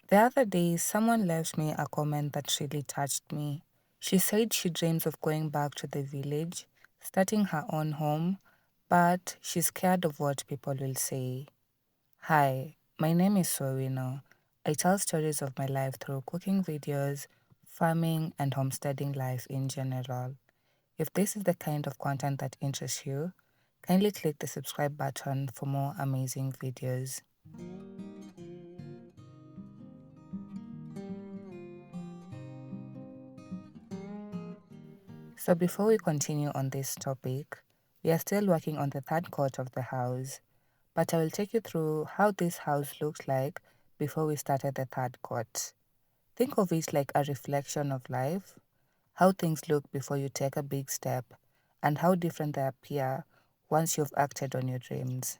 The other day, someone left me a comment that really touched me. She said she dreams of going back to the village, starting her own home, but she's scared of what people will say. Hi, my name is Sorino. I tell stories of my life through cooking videos, farming, and homesteading life in general. If this is the kind of content that interests you, kindly click the subscribe button for more amazing videos. So, before we continue on this topic, we are still working on the third court of the house, but I will take you through how this house looks like before we started the third court. Think of it like a reflection of life, how things look before you take a big step, and how different they appear once you've acted on your dreams.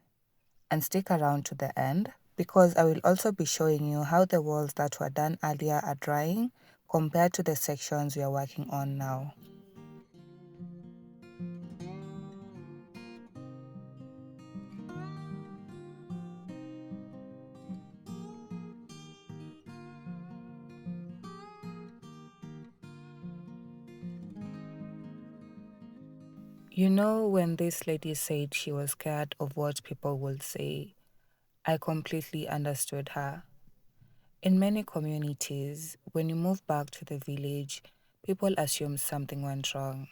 And stick around to the end because I will also be showing you how the walls that were done earlier are drying compared to the sections we are working on now. You know, when this lady said she was scared of what people would say, I completely understood her. In many communities, when you move back to the village, people assume something went wrong.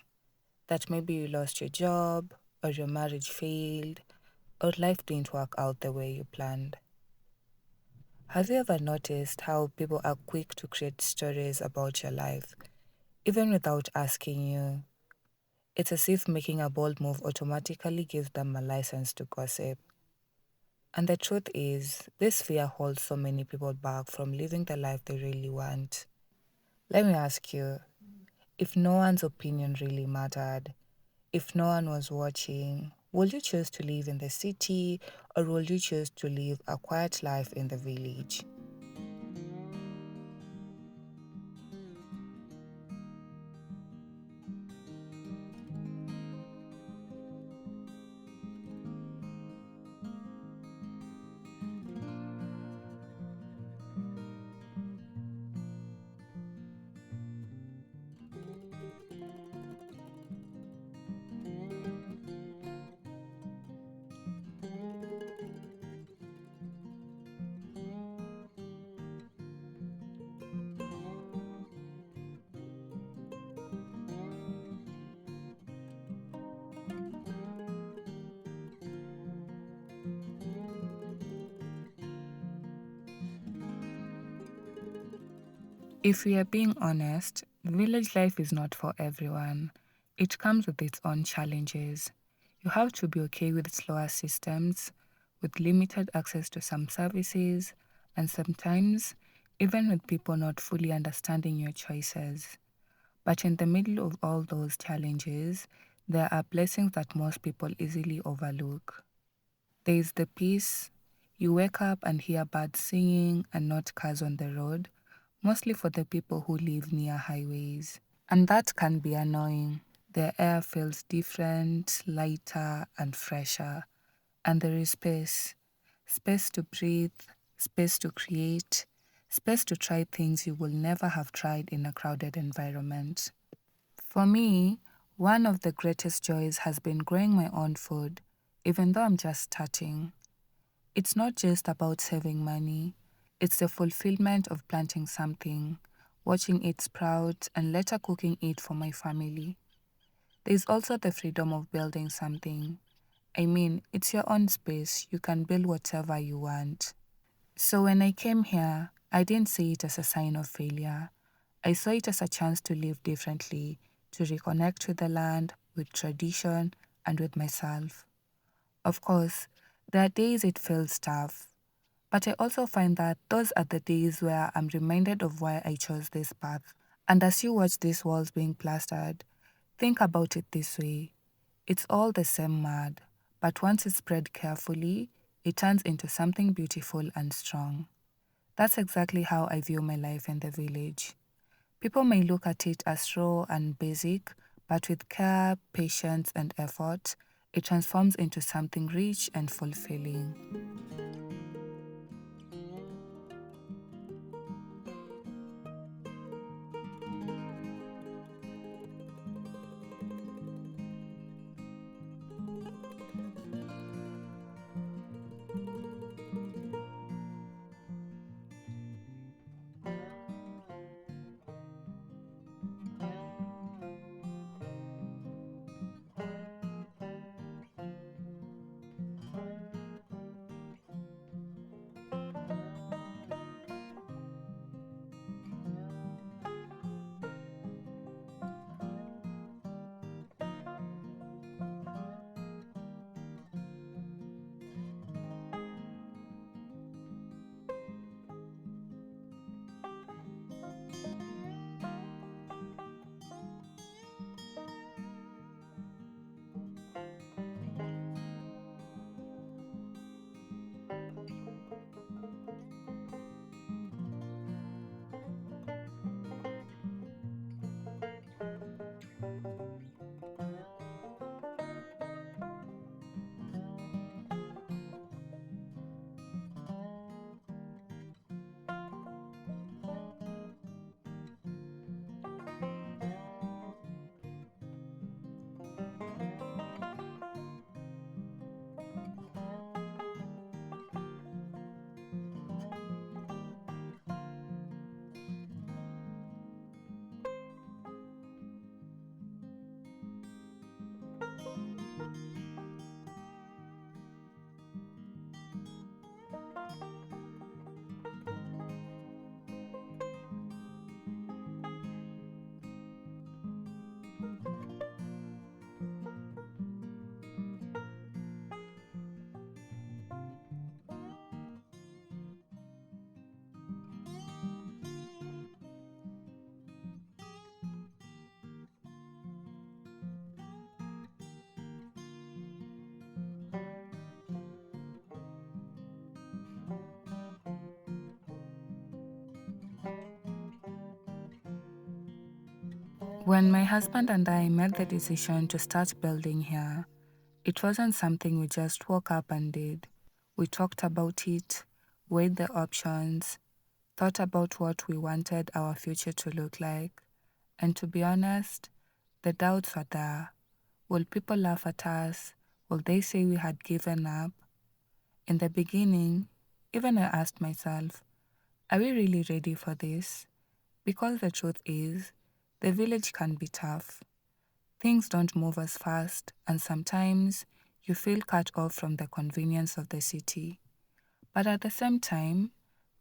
That maybe you lost your job, or your marriage failed, or life didn't work out the way you planned. Have you ever noticed how people are quick to create stories about your life, even without asking you? It's as if making a bold move automatically gives them a license to gossip. And the truth is, this fear holds so many people back from living the life they really want. Let me ask you, if no one's opinion really mattered, if no one was watching, would you choose to live in the city or would you choose to live a quiet life in the village? If we are being honest, village life is not for everyone. It comes with its own challenges. You have to be okay with slower systems, with limited access to some services, and sometimes even with people not fully understanding your choices. But in the middle of all those challenges, there are blessings that most people easily overlook. There is the peace. You wake up and hear birds singing and not cars on the road, mostly for the people who live near highways. And that can be annoying. The air feels different, lighter, and fresher. And there is space space to breathe, space to create, space to try things you will never have tried in a crowded environment. For me, one of the greatest joys has been growing my own food, even though I'm just starting. It's not just about saving money, it's the fulfillment of planting something, watching it sprout, and later cooking it for my family. There's also the freedom of building something. I mean, it's your own space, you can build whatever you want. So when I came here, I didn't see it as a sign of failure. I saw it as a chance to live differently, to reconnect with the land, with tradition, and with myself. Of course, there are days it feels tough, but I also find that those are the days where I'm reminded of why I chose this path. And as you watch these walls being plastered, think about it this way. It's all the same mud, but once it's spread carefully, it turns into something beautiful and strong. That's exactly how I view my life in the village. People may look at it as raw and basic, but with care, patience, and effort, it transforms into something rich and fulfilling. When my husband and I made the decision to start building here, it wasn't something we just woke up and did. We talked about it, weighed the options, thought about what we wanted our future to look like. And to be honest, the doubts were there. Will people laugh at us? Will they say we had given up? In the beginning, even I asked myself, are we really ready for this? Because the truth is, the village can be tough. Things don't move as fast, and sometimes you feel cut off from the convenience of the city. But at the same time,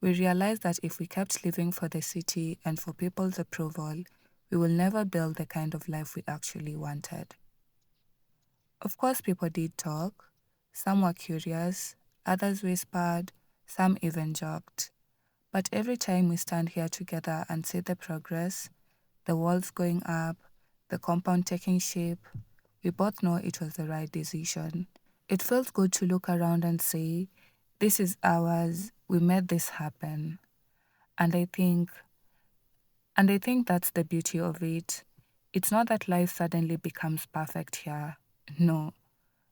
we realize that if we kept living for the city and for people's approval, we will never build the kind of life we actually wanted. Of course, people did talk. Some were curious, others whispered, some even joked. But every time we stand here together and see the progress, the walls going up, the compound taking shape, we both know it was the right decision. It feels good to look around and say, this is ours, we made this happen. And I think that's the beauty of it. It's not that life suddenly becomes perfect here. No.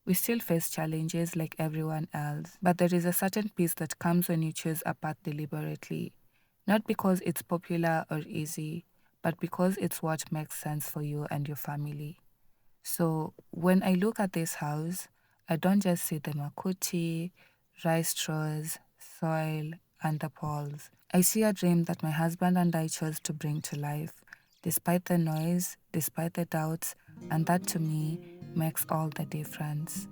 We still face challenges like everyone else, but there is a certain peace that comes when you choose a path deliberately. Not because it's popular or easy, but because it's what makes sense for you and your family. So when I look at this house, I don't just see the makuti, rice straws, soil, and the poles. I see a dream that my husband and I chose to bring to life, despite the noise, despite the doubts, and that to me makes all the difference.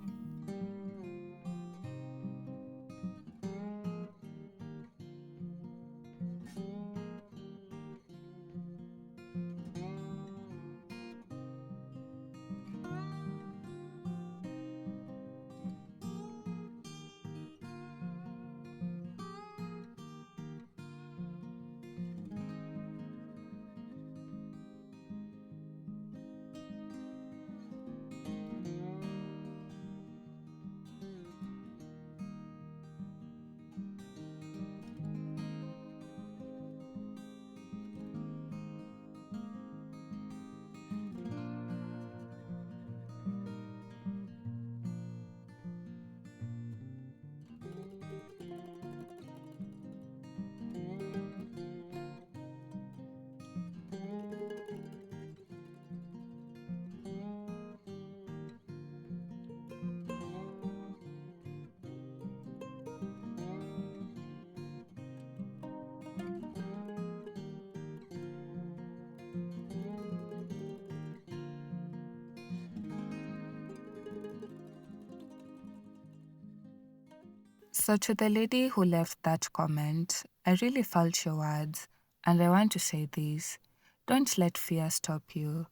So, to the lady who left that comment, I really felt your words, and I want to say this: don't let fear stop you.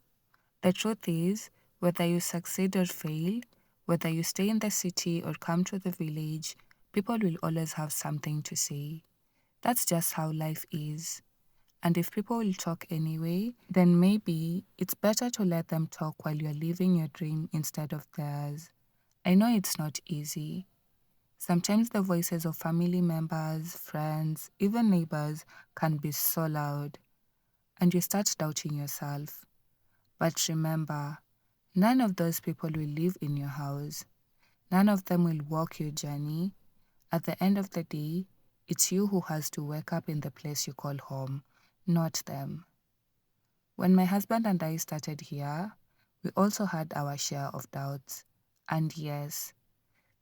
The truth is, whether you succeed or fail, whether you stay in the city or come to the village, people will always have something to say. That's just how life is. And if people will talk anyway, then maybe it's better to let them talk while you're living your dream instead of theirs. I know it's not easy. Sometimes the voices of family members, friends, even neighbors can be so loud, and you start doubting yourself. But remember, none of those people will live in your house. None of them will walk your journey. At the end of the day, it's you who has to wake up in the place you call home, not them. When my husband and I started here, we also had our share of doubts. And yes,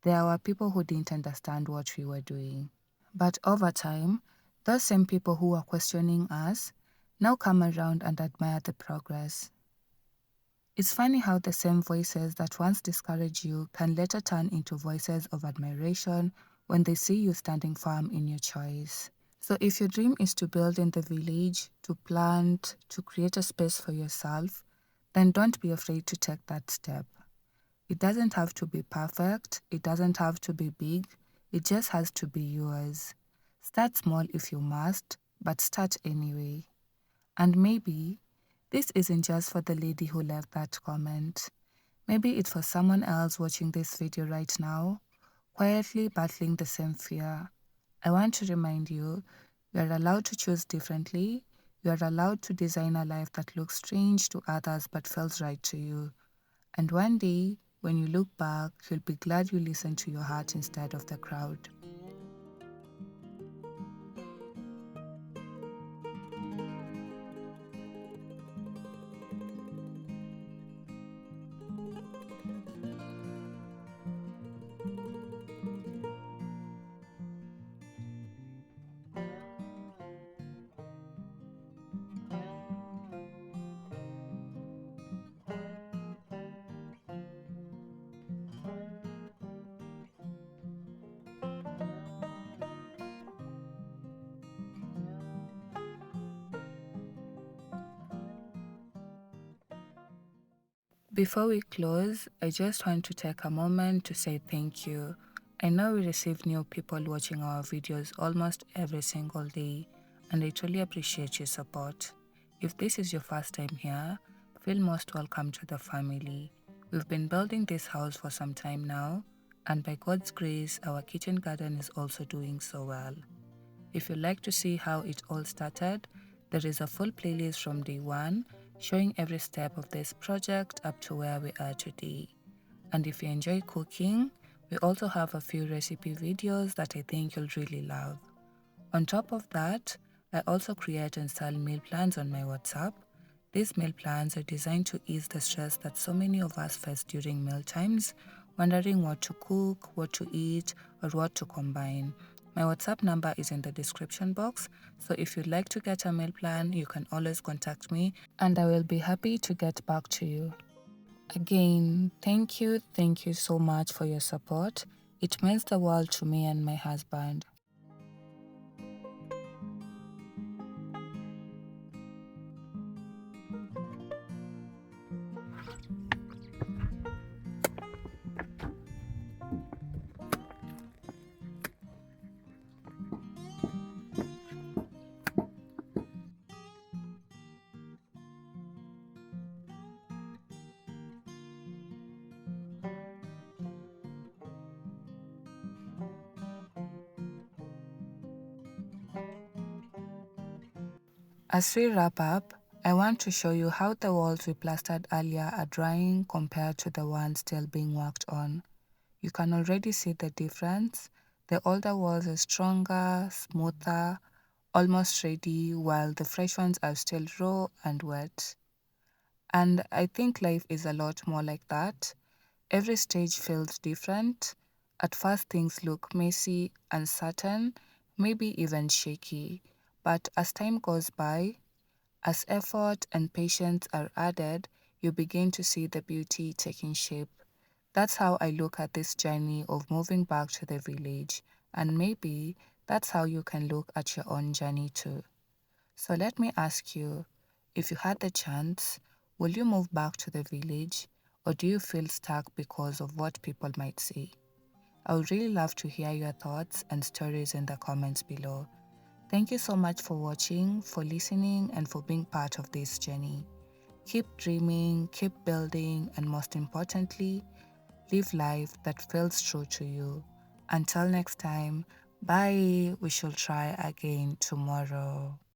there were people who didn't understand what we were doing. But over time, those same people who were questioning us now come around and admire the progress. It's funny how the same voices that once discourage you can later turn into voices of admiration when they see you standing firm in your choice. So, if your dream is to build in the village, to plant, to create a space for yourself, then don't be afraid to take that step. It doesn't have to be perfect, it doesn't have to be big, it just has to be yours. Start small if you must, but start anyway. And maybe this isn't just for the lady who left that comment. Maybe it's for someone else watching this video right now, quietly battling the same fear. I want to remind you, you are allowed to choose differently. You are allowed to design a life that looks strange to others but feels right to you. And one day, when you look back, you'll be glad you listened to your heart instead of the crowd. Before we close, I just want to take a moment to say thank you. I know we receive new people watching our videos almost every single day, and I truly appreciate your support. If this is your first time here, feel most welcome to the family. We've been building this house for some time now, and by God's grace, our kitchen garden is also doing so well. If you'd like to see how it all started, there is a full playlist from day one showing every step of this project up to where we are today. And if you enjoy cooking, we also have a few recipe videos that I think you'll really love. On top of that, I also create and sell meal plans on my WhatsApp. These meal plans are designed to ease the stress that so many of us face during meal times, wondering what to cook, what to eat, or what to combine. My WhatsApp number is in the description box, so if you'd like to get a meal plan, you can always contact me and I will be happy to get back to you. Again, thank you so much for your support. It means the world to me and my husband. As we wrap up, I want to show you how the walls we plastered earlier are drying compared to the ones still being worked on. You can already see the difference. The older walls are stronger, smoother, almost ready, while the fresh ones are still raw and wet. And I think life is a lot more like that. Every stage feels different. At first, things look messy, uncertain, maybe even shaky. But as time goes by, as effort and patience are added, you begin to see the beauty taking shape. That's how I look at this journey of moving back to the village, and maybe that's how you can look at your own journey too. So let me ask you, if you had the chance, will you move back to the village, or do you feel stuck because of what people might say? I would really love to hear your thoughts and stories in the comments below. Thank you so much for watching, for listening, and for being part of this journey. Keep dreaming, keep building, and most importantly, live life that feels true to you. Until next time, bye. We shall try again tomorrow.